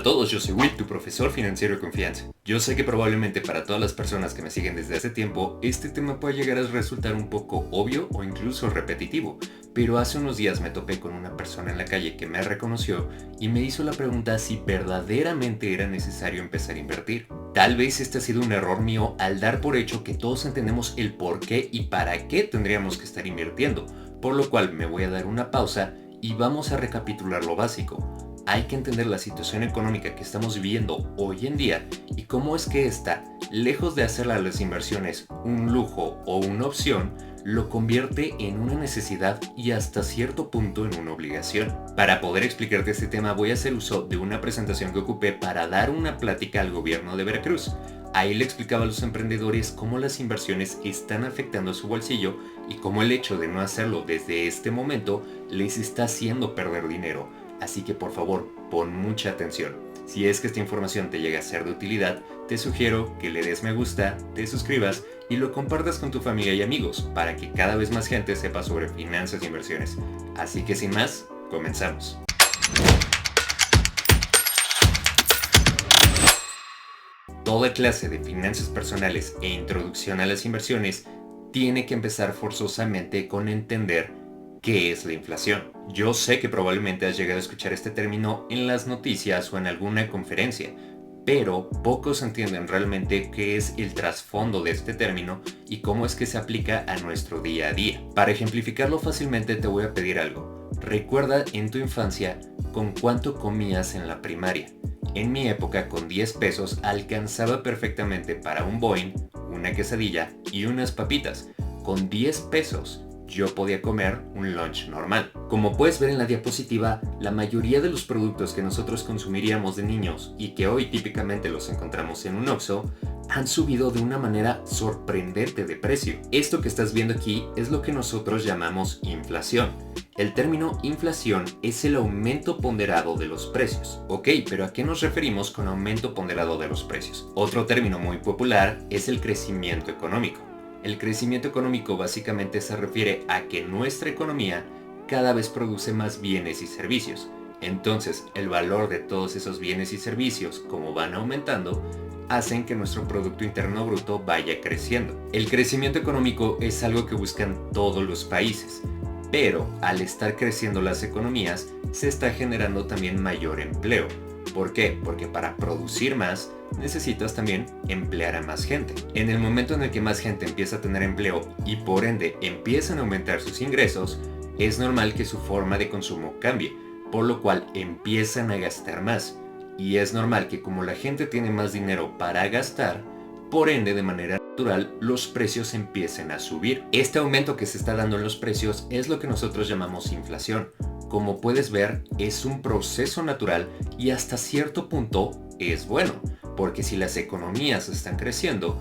Hola a todos, yo soy Will, tu profesor financiero de confianza. Yo sé que probablemente para todas las personas que me siguen desde hace tiempo, este tema puede llegar a resultar un poco obvio o incluso repetitivo, pero hace unos días me topé con una persona en la calle que me reconoció y me hizo la pregunta si verdaderamente era necesario empezar a invertir. Tal vez este ha sido un error mío al dar por hecho que todos entendemos el por qué y para qué tendríamos que estar invirtiendo, por lo cual me voy a dar una pausa y vamos a recapitular lo básico. Hay que entender la situación económica que estamos viviendo hoy en día y cómo es que esta, lejos de hacer a las inversiones un lujo o una opción, lo convierte en una necesidad y hasta cierto punto en una obligación. Para poder explicarte este tema voy a hacer uso de una presentación que ocupé para dar una plática al gobierno de Veracruz. Ahí le explicaba a los emprendedores cómo las inversiones están afectando a su bolsillo y cómo el hecho de no hacerlo desde este momento les está haciendo perder dinero. Así que por favor, pon mucha atención. Si es que esta información te llega a ser de utilidad, te sugiero que le des me gusta, te suscribas y lo compartas con tu familia y amigos para que cada vez más gente sepa sobre finanzas e inversiones. Así que sin más, comenzamos. Toda clase de finanzas personales e introducción a las inversiones tiene que empezar forzosamente con entender ¿qué es la inflación? Yo sé que probablemente has llegado a escuchar este término en las noticias o en alguna conferencia, pero pocos entienden realmente qué es el trasfondo de este término y cómo es que se aplica a nuestro día a día. Para ejemplificarlo fácilmente te voy a pedir algo. Recuerda en tu infancia con cuánto comías en la primaria. En mi época con 10 pesos alcanzaba perfectamente para un Boing, una quesadilla y unas papitas. Con 10 pesos yo podía comer un lunch normal. Como puedes ver en la diapositiva, la mayoría de los productos que nosotros consumiríamos de niños y que hoy típicamente los encontramos en un Oxxo, han subido de una manera sorprendente de precio. Esto que estás viendo aquí es lo que nosotros llamamos inflación. El término inflación es el aumento ponderado de los precios. Ok, pero ¿a qué nos referimos con aumento ponderado de los precios? Otro término muy popular es el crecimiento económico. El crecimiento económico básicamente se refiere a que nuestra economía cada vez produce más bienes y servicios. Entonces, el valor de todos esos bienes y servicios, como van aumentando, hacen que nuestro Producto Interno Bruto vaya creciendo. El crecimiento económico es algo que buscan todos los países, pero al estar creciendo las economías, se está generando también mayor empleo. ¿Por qué? Porque para producir más, necesitas también emplear a más gente. En el momento en el que más gente empieza a tener empleo y por ende empiezan a aumentar sus ingresos, es normal que su forma de consumo cambie, por lo cual empiezan a gastar más. Y es normal que como la gente tiene más dinero para gastar, por ende de manera natural los precios empiecen a subir. Este aumento que se está dando en los precios es lo que nosotros llamamos inflación. Como puedes ver, es un proceso natural y hasta cierto punto es bueno, porque si las economías están creciendo,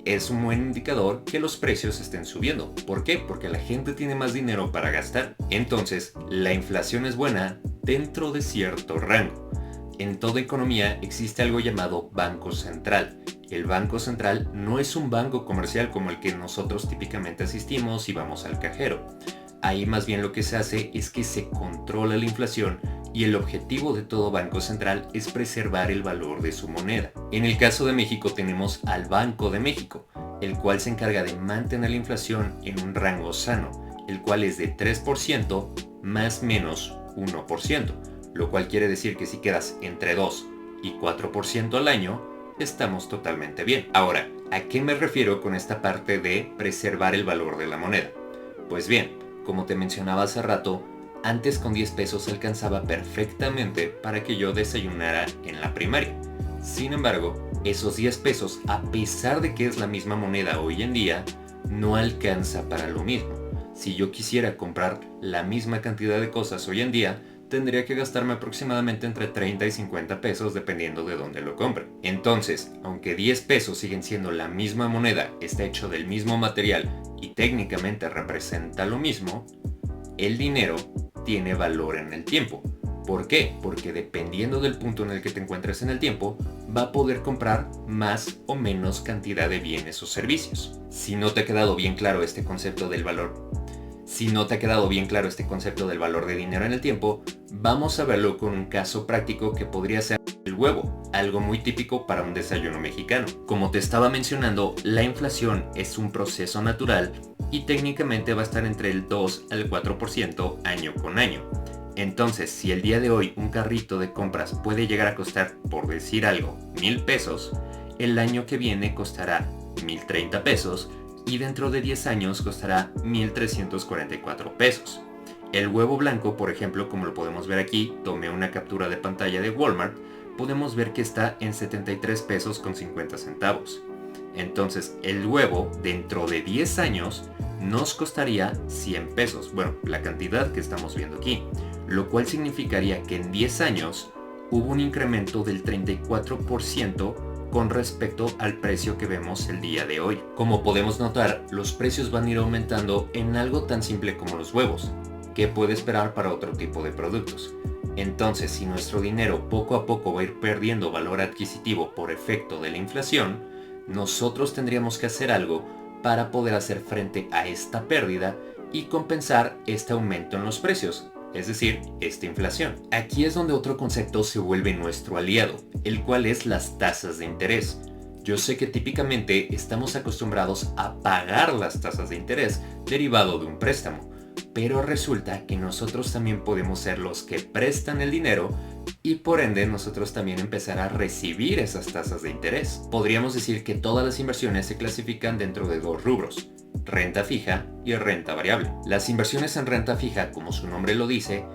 es un buen indicador que los precios estén subiendo. ¿Por qué? Porque la gente tiene más dinero para gastar. Entonces, la inflación es buena dentro de cierto rango. En toda economía existe algo llamado Banco Central. El Banco Central no es un banco comercial como el que nosotros típicamente asistimos y vamos al cajero. Ahí más bien lo que se hace es que se controla la inflación y el objetivo de todo banco central es preservar el valor de su moneda. En el caso de México tenemos al Banco de México, el cual se encarga de mantener la inflación en un rango sano, el cual es de 3% más menos 1%, lo cual quiere decir que si quedas entre 2 y 4% al año, estamos totalmente bien. Ahora, ¿a qué me refiero con esta parte de preservar el valor de la moneda? Pues bien, como te mencionaba hace rato, antes con 10 pesos alcanzaba perfectamente para que yo desayunara en la primaria. Sin embargo, esos 10 pesos, a pesar de que es la misma moneda hoy en día, no alcanza para lo mismo. Si yo quisiera comprar la misma cantidad de cosas hoy en día, tendría que gastarme aproximadamente entre 30 y 50 pesos dependiendo de dónde lo compre. Entonces, aunque 10 pesos siguen siendo la misma moneda, está hecho del mismo material y técnicamente representa lo mismo, el dinero tiene valor en el tiempo. ¿Por qué? Porque dependiendo del punto en el que te encuentres en el tiempo, va a poder comprar más o menos cantidad de bienes o servicios. Si no te ha quedado bien claro este concepto del valor de dinero en el tiempo, vamos a verlo con un caso práctico que podría ser el huevo, algo muy típico para un desayuno mexicano. Como te estaba mencionando, la inflación es un proceso natural y técnicamente va a estar entre el 2 al 4% año con año. Entonces, si el día de hoy un carrito de compras puede llegar a costar, por decir algo, 1,000 pesos, el año que viene costará 1,030 pesos y dentro de 10 años costará 1,344 pesos. El huevo blanco, por ejemplo, como lo podemos ver aquí, tomé una captura de pantalla de Walmart, podemos ver que está en 73 pesos con 50 centavos. Entonces, el huevo dentro de 10 años nos costaría 100 pesos, bueno, la cantidad que estamos viendo aquí, lo cual significaría que en 10 años hubo un incremento del 34% con respecto al precio que vemos el día de hoy. Como podemos notar, los precios van a ir aumentando en algo tan simple como los huevos, que puede esperar para otro tipo de productos. Entonces, si nuestro dinero poco a poco va a ir perdiendo valor adquisitivo por efecto de la inflación, nosotros tendríamos que hacer algo para poder hacer frente a esta pérdida y compensar este aumento en los precios, es decir, esta inflación. Aquí es donde otro concepto se vuelve nuestro aliado, el cual es las tasas de interés. Yo sé que típicamente estamos acostumbrados a pagar las tasas de interés derivado de un préstamo, pero resulta que nosotros también podemos ser los que prestan el dinero y por ende nosotros también empezar a recibir esas tasas de interés. Podríamos decir que todas las inversiones se clasifican dentro de dos rubros: renta fija y renta variable. Las inversiones en renta fija, como su nombre lo dice,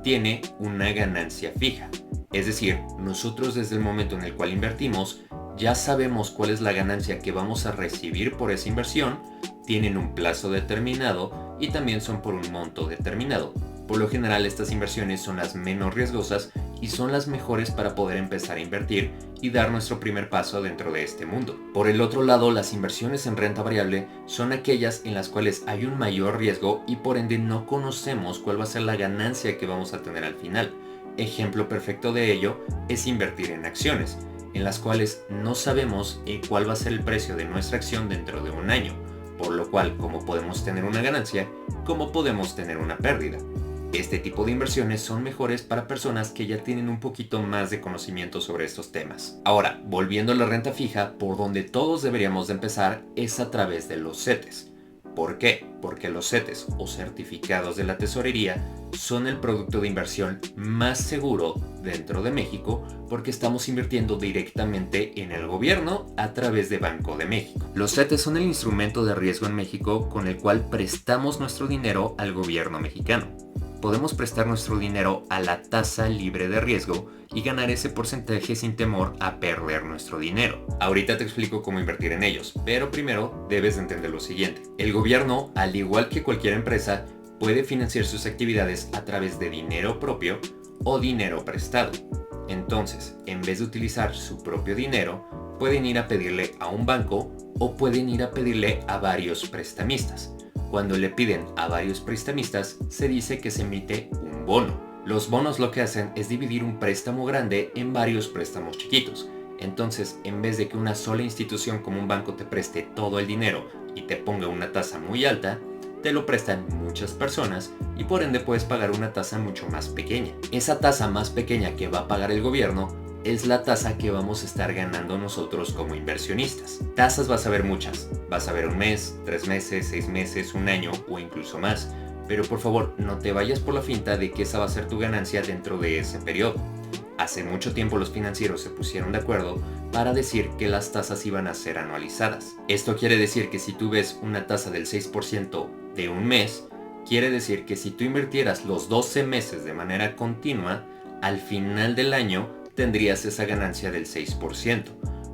tiene una ganancia fija. Es decir, nosotros desde el momento en el cual invertimos ya sabemos cuál es la ganancia que vamos a recibir por esa inversión, tienen un plazo determinado y también son por un monto determinado. Por lo general, estas inversiones son las menos riesgosas y son las mejores para poder empezar a invertir y dar nuestro primer paso dentro de este mundo. Por el otro lado, las inversiones en renta variable son aquellas en las cuales hay un mayor riesgo y por ende no conocemos cuál va a ser la ganancia que vamos a tener al final. Ejemplo perfecto de ello es invertir en acciones, en las cuales no sabemos cuál va a ser el precio de nuestra acción dentro de un año, por lo cual como podemos tener una ganancia, como podemos tener una pérdida. Este tipo de inversiones son mejores para personas que ya tienen un poquito más de conocimiento sobre estos temas. Ahora, volviendo a la renta fija, por donde todos deberíamos de empezar es a través de los CETES. ¿Por qué? Porque los CETES o certificados de la tesorería son el producto de inversión más seguro dentro de México porque estamos invirtiendo directamente en el gobierno a través de Banco de México. Los CETES son el instrumento de riesgo en México con el cual prestamos nuestro dinero al gobierno mexicano. Podemos prestar nuestro dinero a la tasa libre de riesgo y ganar ese porcentaje sin temor a perder nuestro dinero. Ahorita te explico cómo invertir en ellos, pero primero debes de entender lo siguiente. El gobierno, al igual que cualquier empresa, puede financiar sus actividades a través de dinero propio o dinero prestado. Entonces, en vez de utilizar su propio dinero, pueden ir a pedirle a un banco o pueden ir a pedirle a varios prestamistas. Cuando le piden a varios prestamistas, se dice que se emite un bono. Los bonos lo que hacen es dividir un préstamo grande en varios préstamos chiquitos. Entonces, en vez de que una sola institución como un banco te preste todo el dinero y te ponga una tasa muy alta, te lo prestan muchas personas y por ende puedes pagar una tasa mucho más pequeña. Esa tasa más pequeña que va a pagar el gobierno es la tasa que vamos a estar ganando nosotros como inversionistas. Tasas vas a ver muchas. Vas a ver un mes, 3 meses, 6 meses, un año o incluso más. Pero por favor, no te vayas por la finta de que esa va a ser tu ganancia dentro de ese periodo. Hace mucho tiempo los financieros se pusieron de acuerdo para decir que las tasas iban a ser anualizadas. Esto quiere decir que si tú ves una tasa del 6% de un mes, quiere decir que si tú invirtieras los 12 meses de manera continua, al final del año tendrías esa ganancia del 6%,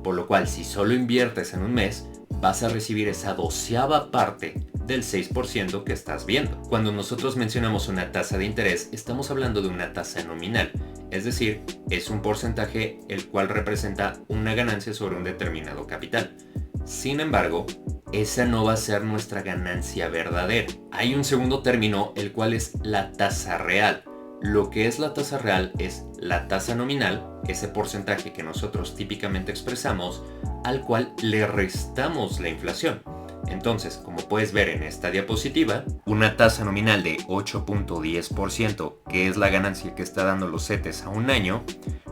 por lo cual si solo inviertes en un mes, vas a recibir esa 12ª parte del 6% que estás viendo. Cuando nosotros mencionamos una tasa de interés, estamos hablando de una tasa nominal, es decir, es un porcentaje el cual representa una ganancia sobre un determinado capital. Sin embargo, esa no va a ser nuestra ganancia verdadera. Hay un segundo término, el cual es la tasa real. Lo que es la tasa real es la tasa nominal, ese porcentaje que nosotros típicamente expresamos, al cual le restamos la inflación. Entonces, como puedes ver en esta diapositiva, una tasa nominal de 8.10%, que es la ganancia que está dando los CETES a un año,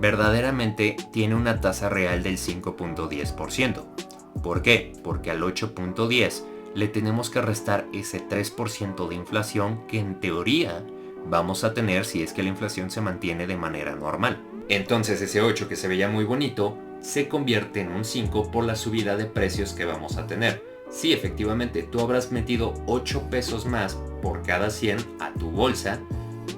verdaderamente tiene una tasa real del 5.10%. ¿Por qué? Porque al 8.10 le tenemos que restar ese 3% de inflación que en teoría vamos a tener si es que la inflación se mantiene de manera normal. Entonces ese 8 que se veía muy bonito se convierte en un 5 por la subida de precios que vamos a tener. Sí, efectivamente, tú habrás metido 8 pesos más por cada 100 a tu bolsa,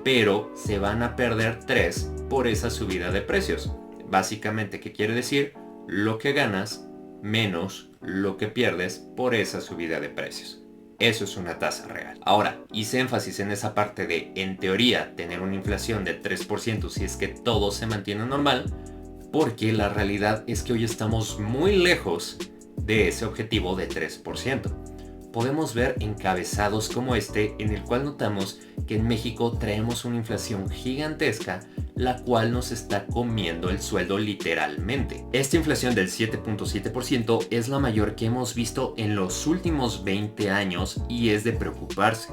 pero se van a perder 3 por esa subida de precios. Básicamente, ¿qué quiere decir? Lo que ganas menos lo que pierdes por esa subida de precios. Eso es una tasa real. Ahora, hice énfasis en esa parte de, en teoría, tener una inflación del 3% si es que todo se mantiene normal, porque la realidad es que hoy estamos muy lejos de ese objetivo de 3%. Podemos ver encabezados como este, en el cual notamos que en México traemos una inflación gigantesca, la cual nos está comiendo el sueldo literalmente. Esta inflación del 7.7% es la mayor que hemos visto en los últimos 20 años y es de preocuparse.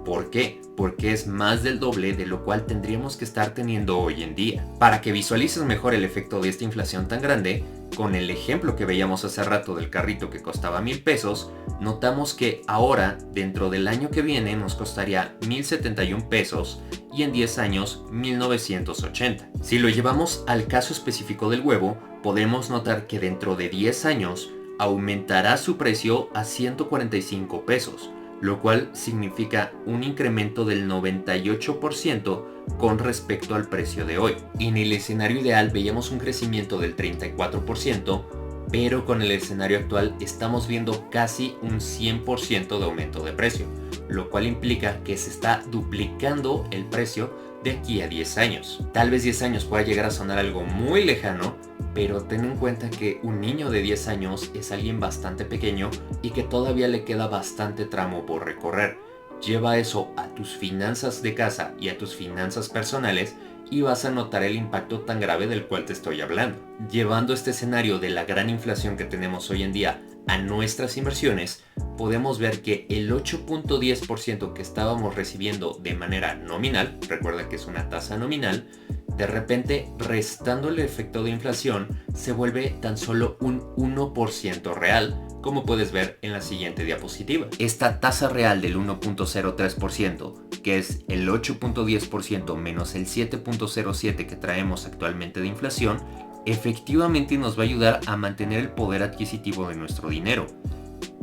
¿Por qué? Porque es más del doble de lo cual tendríamos que estar teniendo hoy en día. Para que visualices mejor el efecto de esta inflación tan grande, con el ejemplo que veíamos hace rato del carrito que costaba 1,000 pesos, notamos que ahora, dentro del año que viene, nos costaría 1,071 pesos y en 10 años 1,980. Si lo llevamos al caso específico del huevo, podemos notar que dentro de 10 años aumentará su precio a 145 pesos, lo cual significa un incremento del 98% con respecto al precio de hoy. En el escenario ideal veíamos un crecimiento del 34%, pero con el escenario actual estamos viendo casi un 100% de aumento de precio, lo cual implica que se está duplicando el precio de aquí a 10 años. Tal vez 10 años pueda llegar a sonar algo muy lejano, pero ten en cuenta que un niño de 10 años es alguien bastante pequeño y que todavía le queda bastante tramo por recorrer. Lleva eso a tus finanzas de casa y a tus finanzas personales y vas a notar el impacto tan grave del cual te estoy hablando. Llevando este escenario de la gran inflación que tenemos hoy en día a nuestras inversiones, podemos ver que el 8.10% que estábamos recibiendo de manera nominal, recuerda que es una tasa nominal, de repente, restando el efecto de inflación, se vuelve tan solo un 1% real, como puedes ver en la siguiente diapositiva. Esta tasa real del 1.03%, que es el 8.10% menos el 7.07% que traemos actualmente de inflación, efectivamente nos va a ayudar a mantener el poder adquisitivo de nuestro dinero.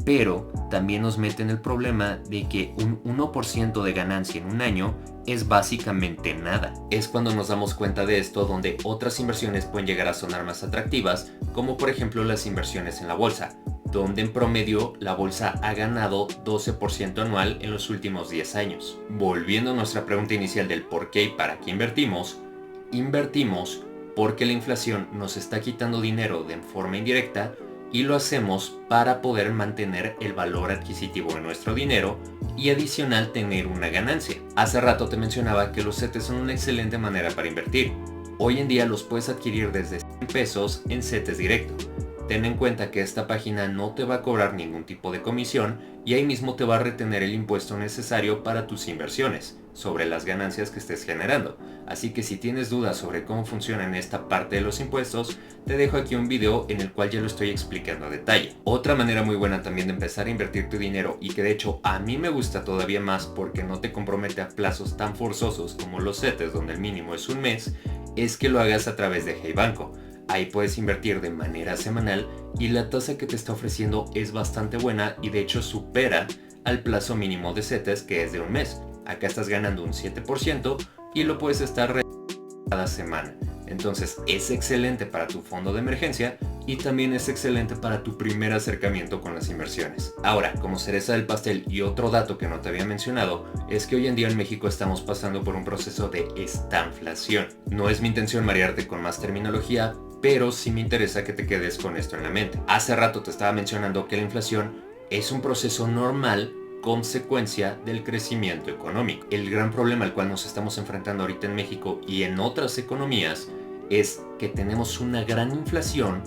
Pero también nos mete en el problema de que un 1% de ganancia en un año es básicamente nada. Es cuando nos damos cuenta de esto donde otras inversiones pueden llegar a sonar más atractivas, como por ejemplo las inversiones en la bolsa, donde en promedio la bolsa ha ganado 12% anual en los últimos 10 años. Volviendo a nuestra pregunta inicial del por qué y para qué invertimos porque la inflación nos está quitando dinero de forma indirecta y lo hacemos para poder mantener el valor adquisitivo de nuestro dinero y adicional tener una ganancia. Hace rato te mencionaba que los CETES son una excelente manera para invertir. Hoy en día los puedes adquirir desde 100 pesos en CETES directo. Ten en cuenta que esta página no te va a cobrar ningún tipo de comisión y ahí mismo te va a retener el impuesto necesario para tus inversiones sobre las ganancias que estés generando. Así que si tienes dudas sobre cómo funcionan esta parte de los impuestos, te dejo aquí un video en el cual ya lo estoy explicando a detalle. Otra manera muy buena también de empezar a invertir tu dinero y que de hecho a mí me gusta todavía más porque no te compromete a plazos tan forzosos como los CETES donde el mínimo es un mes, es que lo hagas a través de Hey Banco. Ahí puedes invertir de manera semanal y la tasa que te está ofreciendo es bastante buena y de hecho supera al plazo mínimo de CETES que es de un mes. Acá estás ganando un 7% y lo puedes estar cada semana. Entonces es excelente para tu fondo de emergencia y también es excelente para tu primer acercamiento con las inversiones. Ahora, como cereza del pastel y otro dato que no te había mencionado, es que hoy en día en México estamos pasando por un proceso de estanflación. No es mi intención marearte con más terminología, pero sí me interesa que te quedes con esto en la mente. Hace rato te estaba mencionando que la inflación es un proceso normal consecuencia del crecimiento económico. El gran problema al cual nos estamos enfrentando ahorita en México y en otras economías es que tenemos una gran inflación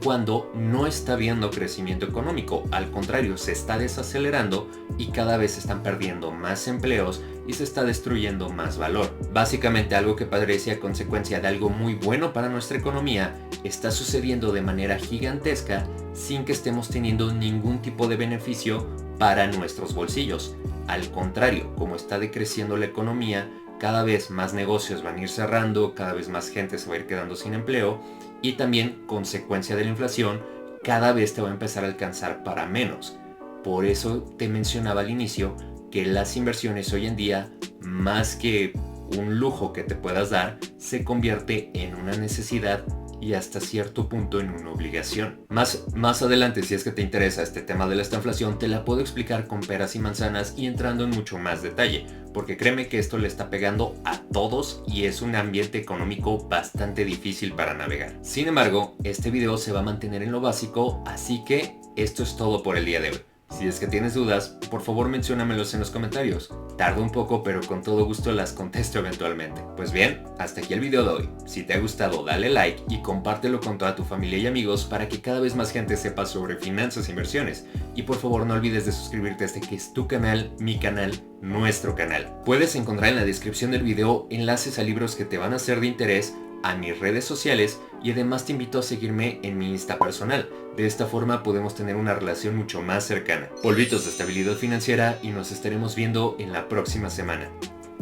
cuando no está habiendo crecimiento económico. Al contrario, se está desacelerando y cada vez se están perdiendo más empleos y se está destruyendo más valor. Básicamente algo que parece a consecuencia de algo muy bueno para nuestra economía está sucediendo de manera gigantesca sin que estemos teniendo ningún tipo de beneficio para nuestros bolsillos. Al contrario, como está decreciendo la economía, cada vez más negocios van a ir cerrando, cada vez más gente se va a ir quedando sin empleo y también, consecuencia de la inflación, cada vez te va a empezar a alcanzar para menos. Por eso te mencionaba al inicio que las inversiones hoy en día, más que un lujo que te puedas dar, se convierte en una necesidad y hasta cierto punto en una obligación. Más adelante, si es que te interesa este tema de la estanflación, te la puedo explicar con peras y manzanas y entrando en mucho más detalle, porque créeme que esto le está pegando a todos y es un ambiente económico bastante difícil para navegar. Sin embargo, este video se va a mantener en lo básico, así que esto es todo por el día de hoy. Si es que tienes dudas, por favor menciónamelos en los comentarios. Tarda un poco, pero con todo gusto las contesto eventualmente. Pues bien, hasta aquí el video de hoy. Si te ha gustado, dale like y compártelo con toda tu familia y amigos para que cada vez más gente sepa sobre finanzas e inversiones. Y por favor no olvides de suscribirte a este que es tu canal, mi canal, nuestro canal. Puedes encontrar en la descripción del video enlaces a libros que te van a ser de interés, a mis redes sociales y además te invito a seguirme en mi Insta personal. De esta forma podemos tener una relación mucho más cercana. Polvitos de estabilidad financiera y nos estaremos viendo en la próxima semana.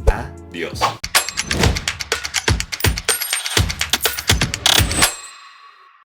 Adiós.